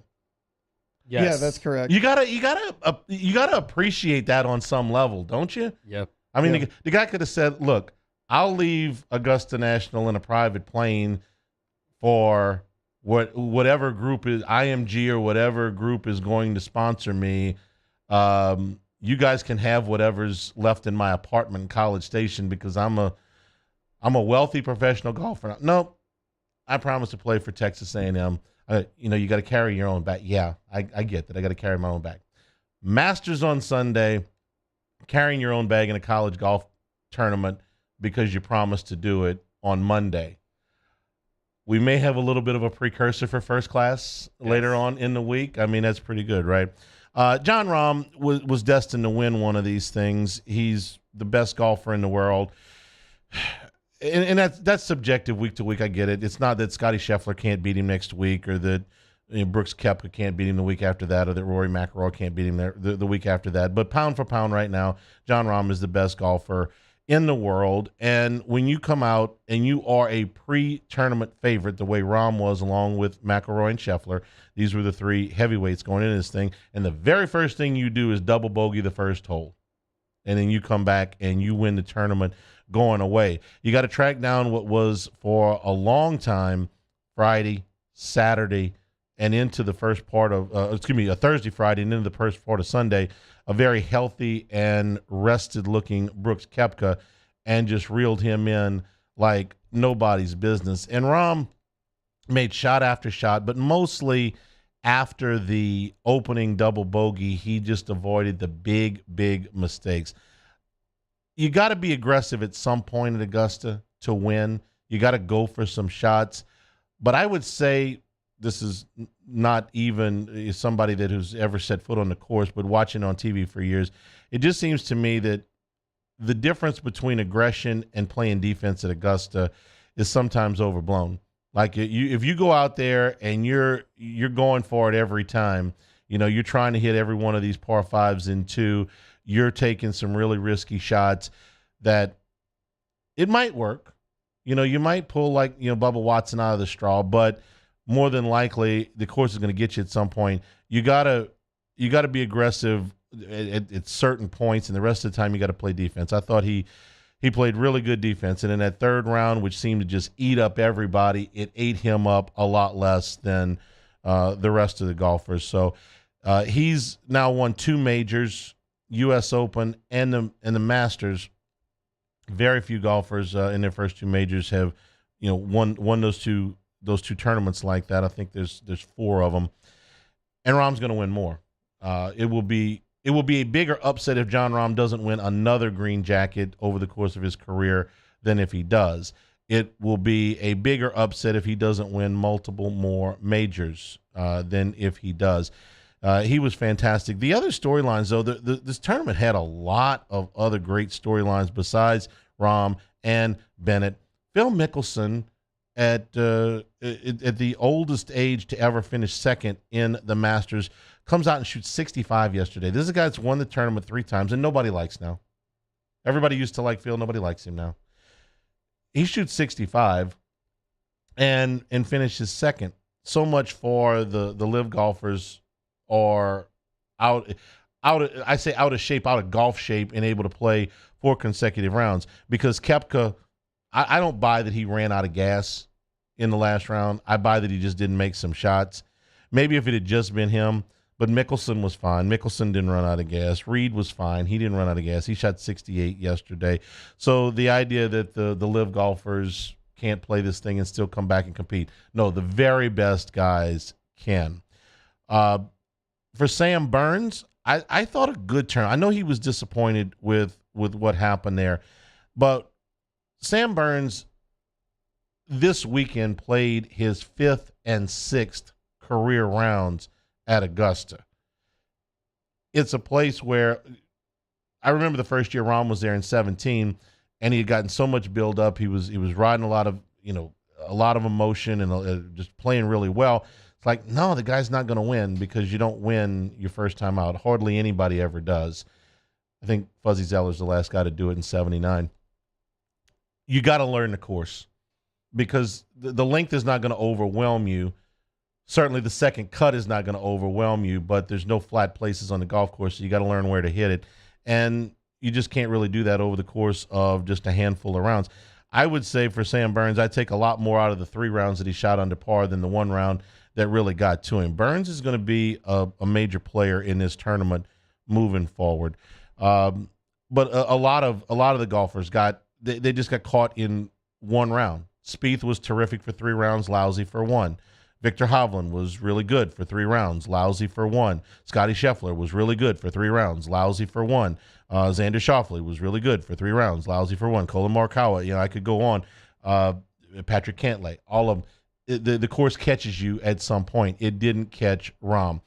[SPEAKER 6] Yes.
[SPEAKER 1] Yeah, that's correct.
[SPEAKER 5] You gotta appreciate that on some level, don't you?
[SPEAKER 6] Yep.
[SPEAKER 5] I mean, the guy could have said, look, I'll leave Augusta National in a private plane for whatever group is IMG or whatever group is going to sponsor me. You guys can have whatever's left in my apartment in College Station because I'm a wealthy professional golfer. Nope. I promise to play for Texas A&M. You got to carry your own bag. Yeah, I get that. I got to carry my own bag. Masters on Sunday, carrying your own bag in a college golf tournament because you promised to do it on Monday. We may have a little bit of a precursor for first class later on in the week. I mean, that's pretty good, right? Jon Rahm was destined to win one of these things. He's the best golfer in the world. And that's subjective week to week. I get it. It's not that Scotty Scheffler can't beat him next week or that Brooks Koepka can't beat him the week after that or that Rory McIlroy can't beat him the week after that. But pound for pound right now, Jon Rahm is the best golfer in the world. And when you come out and you are a pre-tournament favorite, the way Rahm was, along with McIlroy and Scheffler, these were the three heavyweights going into this thing. And the very first thing you do is double bogey the first hole. And then you come back and you win the tournament going away. You got to track down what was for a long time Friday, Saturday, and into the first part of, a Thursday, Friday, and into the first part of Sunday, a very healthy and rested-looking Brooks Koepka, and just reeled him in like nobody's business. And Rahm made shot after shot, but mostly after the opening double bogey, he just avoided the big, big mistakes. You got to be aggressive at some point at Augusta to win. You got to go for some shots. But I would say, this is not even somebody that who's ever set foot on the course, but watching on TV for years, it just seems to me that the difference between aggression and playing defense at Augusta is sometimes overblown. Like if you go out there and you're going for it every time, you're trying to hit every one of these par fives in two, you're taking some really risky shots that it might work. You might pull like, Bubba Watson out of the straw, but more than likely the course is going to get you at some point. You gotta be aggressive at certain points, and the rest of the time you got to play defense. I thought he played really good defense, and in that third round, which seemed to just eat up everybody, it ate him up a lot less than the rest of the golfers. So he's now won 2 majors, U.S. Open and the Masters. Very few golfers in their first 2 majors have won those two tournaments like that. I think there's 4 of them, and Rahm's going to win more. It will be a bigger upset if Jon Rahm doesn't win another green jacket over the course of his career than if he does. It will be a bigger upset if he doesn't win multiple more majors than if he does. He was fantastic. The other storylines, though, this tournament had a lot of other great storylines besides Rahm and Bennett. Phil Mickelson, at the oldest age to ever finish second in the Masters, comes out and shoots 65 yesterday. This is a guy that's won the tournament 3 times, and nobody likes now. Everybody used to like Phil. Nobody likes him now. He shoots 65 and finishes second. So much for the live golfers are out of shape, out of golf shape, and able to play 4 consecutive rounds. Because Koepka, I don't buy that he ran out of gas in the last round. I buy that he just didn't make some shots. Maybe if it had just been him, but Mickelson was fine. Mickelson didn't run out of gas. Reed was fine. He didn't run out of gas. He shot 68 yesterday. So the idea that the live golfers can't play this thing and still come back and compete. No, the very best guys can. For Sam Burns, I thought a good turn. I know he was disappointed with what happened there, but Sam Burns this weekend played his 5th and 6th career rounds at Augusta. It's a place where I remember the first year Rahm was there in 17, and he had gotten so much build up. He was riding a lot of emotion and just playing really well. It's like, no, the guy's not going to win because you don't win your first time out. Hardly anybody ever does. I think Fuzzy Zeller's the last guy to do it in 79. You got to learn the course because the length is not going to overwhelm you. Certainly the second cut is not going to overwhelm you, but there's no flat places on the golf course, so you got to learn where to hit it. And you just can't really do that over the course of just a handful of rounds. I would say for Sam Burns, I take a lot more out of the 3 rounds that he shot under par than the 1 round that really got to him. Burns is going to be a major player in this tournament moving forward. But a lot of the golfers they just got caught in 1 round. Spieth was terrific for 3 rounds, lousy for 1. Victor Hovland was really good for 3 rounds, lousy for 1. Scotty Scheffler was really good for 3 rounds, lousy for 1. Xander Schauffele was really good for 3 rounds, lousy for 1. Colin Morikawa, I could go on. Patrick Cantlay, all of them. The course catches you at some point. It didn't catch Rahm.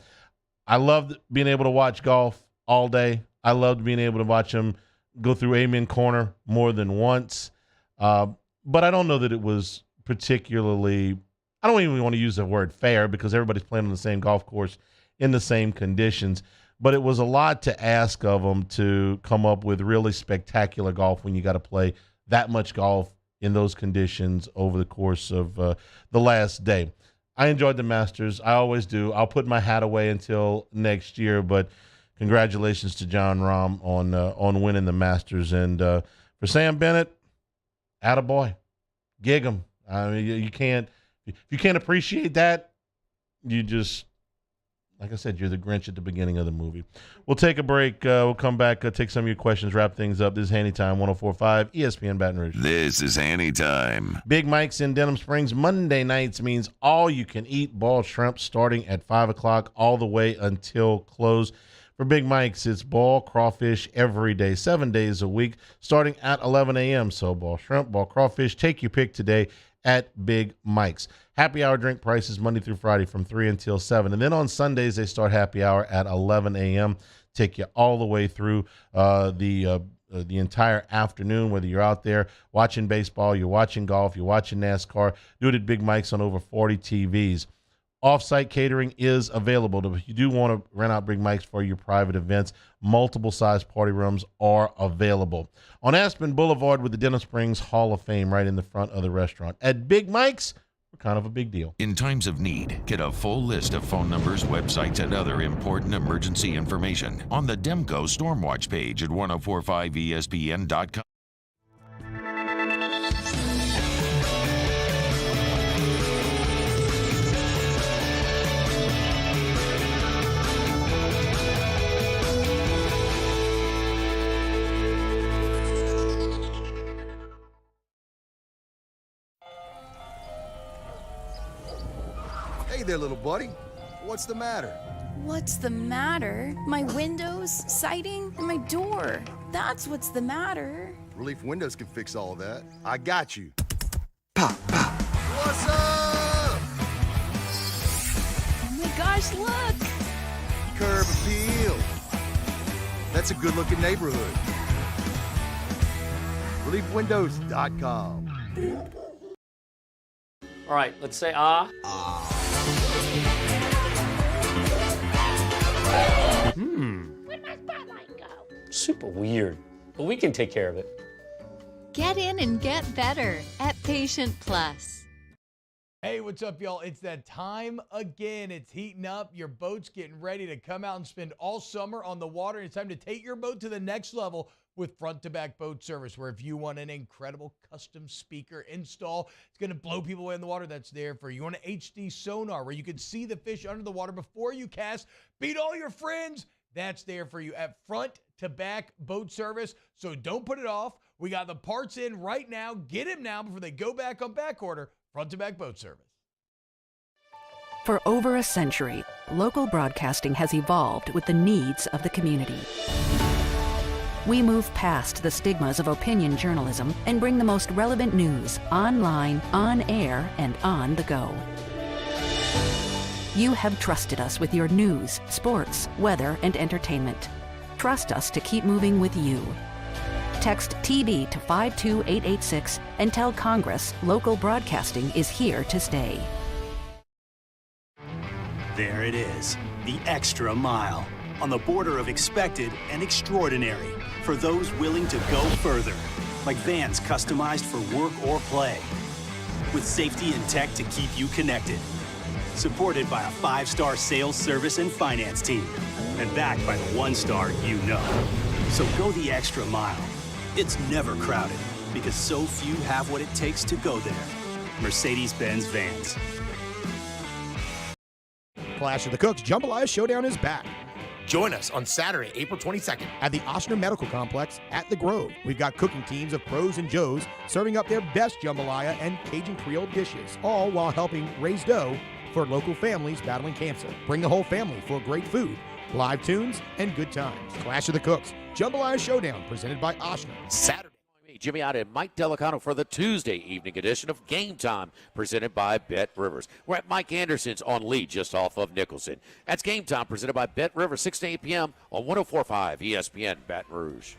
[SPEAKER 5] I loved being able to watch golf all day. I loved being able to watch him go through Amen Corner more than once. But I don't know that it was particularly – I don't even want to use the word fair because everybody's playing on the same golf course in the same conditions. but it was a lot to ask of them to come up with really spectacular golf when you got to play that much golf in those conditions over the course of the last day. I enjoyed the Masters. I always do. I'll put my hat away until next year, but congratulations to Jon Rahm on winning the Masters. And for Sam Bennett, attaboy. Gig him. I mean, you can't – if you can't appreciate that, you just – like I said, you're the Grinch at the beginning of the movie. We'll take a break. We'll come back, take some of your questions, wrap things up. This is Hanny Time, 104.5 ESPN Baton Rouge.
[SPEAKER 4] This is Hanny Time.
[SPEAKER 5] Big Mike's in Denham Springs. Monday nights means all-you-can-eat ball shrimp starting at 5 o'clock all the way until close. For Big Mike's, it's ball, crawfish every day, 7 days a week, starting at 11 a.m. So ball shrimp, ball crawfish, take your pick today at Big Mike's. Happy hour drink prices Monday through Friday from 3 until 7. And then on Sundays, they start happy hour at 11 a.m. Take you all the way through the entire afternoon, whether you're out there watching baseball, you're watching golf, you're watching NASCAR. Do it at Big Mike's on over 40 TVs. Off-site catering is available. If you do want to rent out Big Mike's for your private events, multiple size party rooms are available. On Aspen Boulevard with the Denham Springs Hall of Fame right in the front of the restaurant. At Big Mike's, we're kind of a big deal.
[SPEAKER 4] In times of need, get a full list of phone numbers, websites, and other important emergency information on the Demco Stormwatch page at 1045ESPN.com.
[SPEAKER 1] Hey there, little buddy. What's the matter?
[SPEAKER 2] What's the matter? My windows, siding, and my door. That's what's the matter.
[SPEAKER 1] Relief Windows can fix all that. I got you. Pop, pop. What's up?
[SPEAKER 2] Oh my gosh, look!
[SPEAKER 1] Curb appeal. That's a good-looking neighborhood. ReliefWindows.com.
[SPEAKER 3] All right, let's say ah.
[SPEAKER 2] Where'd my spotlight go?
[SPEAKER 3] Super weird, but we can take care of it.
[SPEAKER 7] Get in and get better at Patient Plus.
[SPEAKER 18] Hey, what's up, y'all? It's that time again. It's heating up. Your boat's getting ready to come out and spend all summer on the water. It's time to take your boat to the next level with front-to-back boat service, where if you want an incredible custom speaker install, it's going to blow people away in the water, that's there for you. You want an HD sonar where you can see the fish under the water before you cast, beat all your friends, that's there for you at front-to-back boat service. So don't put it off. We got the parts in right now. Get them now before they go back on back order. Front-to-back boat service.
[SPEAKER 9] For over a century, local broadcasting has evolved with the needs of the community. We move past the stigmas of opinion journalism and bring the most relevant news online, on air, and on the go. You have trusted us with your news, sports, weather, and entertainment. Trust us to keep moving with you. Text TB to 52886 and tell Congress local broadcasting is here to stay.
[SPEAKER 10] There it is, the extra mile. On the border of expected and extraordinary for those willing to go further. Like vans customized for work or play. With safety and tech to keep you connected. Supported by a 5-star sales, service, and finance team. And backed by the 1-star you know. So go the extra mile. It's never crowded because so few have what it takes to go there. Mercedes-Benz Vans.
[SPEAKER 12] Clash of the Cooks Jambalaya Showdown is back. Join us on Saturday, April 22nd at the Ochsner Medical Complex at The Grove. We've got cooking teams of pros and joes serving up their best jambalaya and Cajun Creole dishes, all while helping raise dough for local families battling cancer. Bring the whole family for great food, live tunes, and good times. Clash of the Cooks Jambalaya Showdown presented by Ochsner. Saturday.
[SPEAKER 11] Jimmy out and Mike Delicano for the Tuesday evening edition of Game Time, presented by Bet Rivers. We're at Mike Anderson's on Lee, just off of Nicholson. That's Game Time, presented by Bet Rivers, 6 to 8 p.m. on 104.5 ESPN Baton Rouge.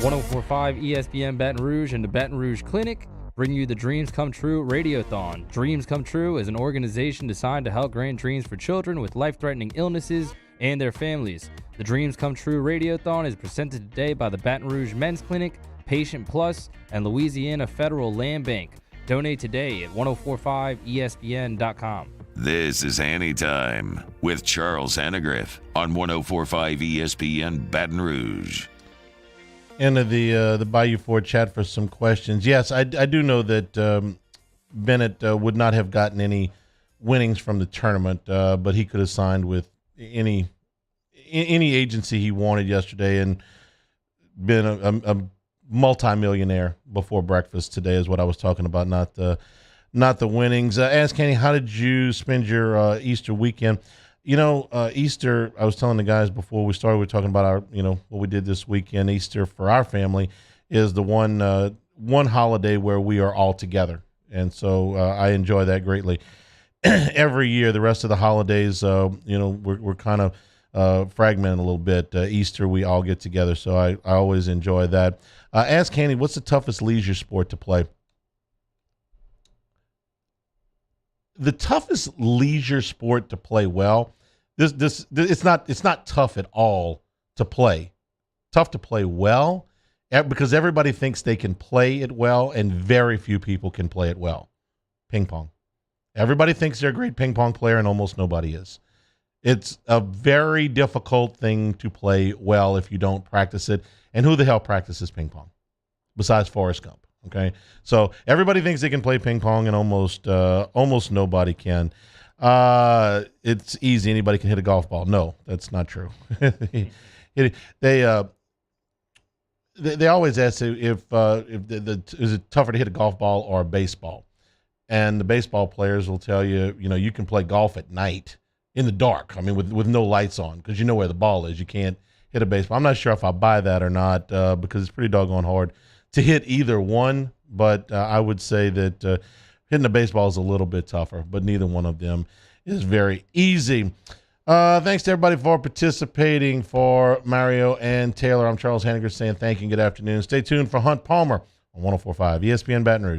[SPEAKER 6] .104.5 ESPN Baton Rouge and the Baton Rouge Clinic. bringing you the Dreams Come True Radiothon. Dreams Come True is an organization designed to help grant dreams for children with life-threatening illnesses and their families. The Dreams Come True Radiothon is presented today by the Baton Rouge Men's Clinic, Patient Plus, and Louisiana Federal Land Bank. Donate today at 1045ESPN.com.
[SPEAKER 4] This is Hanny Time with Charles Hannegriff on 1045 ESPN Baton Rouge.
[SPEAKER 5] Into the Bayou Ford chat for some questions. Yes, I do know that Bennett would not have gotten any winnings from the tournament, but he could have signed with any agency he wanted yesterday and been a multimillionaire before breakfast today is what I was talking about, not the winnings. Ask Hanny, how did you spend your Easter weekend? Easter, I was telling the guys before we started, we were talking about our, what we did this weekend. Easter for our family is the one holiday where we are all together. And so I enjoy that greatly. Every year, the rest of the holidays, we're kind of fragmented a little bit. Easter, we all get together. So I always enjoy that. Ask Hanny, what's the toughest leisure sport to play? The toughest leisure sport to play well, it's not tough at all to play. Tough to play well because everybody thinks they can play it well, and very few people can play it well. Ping pong. Everybody thinks they're a great ping pong player, and almost nobody is. It's a very difficult thing to play well if you don't practice it. And who the hell practices ping pong besides Forrest Gump? Okay, so everybody thinks they can play ping pong, and almost nobody can. It's easy; anybody can hit a golf ball. No, that's not true. They always ask if is it tougher to hit a golf ball or a baseball, and the baseball players will tell you, you can play golf at night in the dark. I mean, with no lights on, because you know where the ball is. You can't hit a baseball. I'm not sure if I buy that or not because it's pretty doggone hard to hit either one, but I would say that hitting a baseball is a little bit tougher, but neither one of them is very easy. Thanks to everybody for participating. For Mario and Taylor, I'm Charles Hannegriff saying thank you and good afternoon. Stay tuned for Hunt Palmer on 104.5 ESPN Baton Rouge.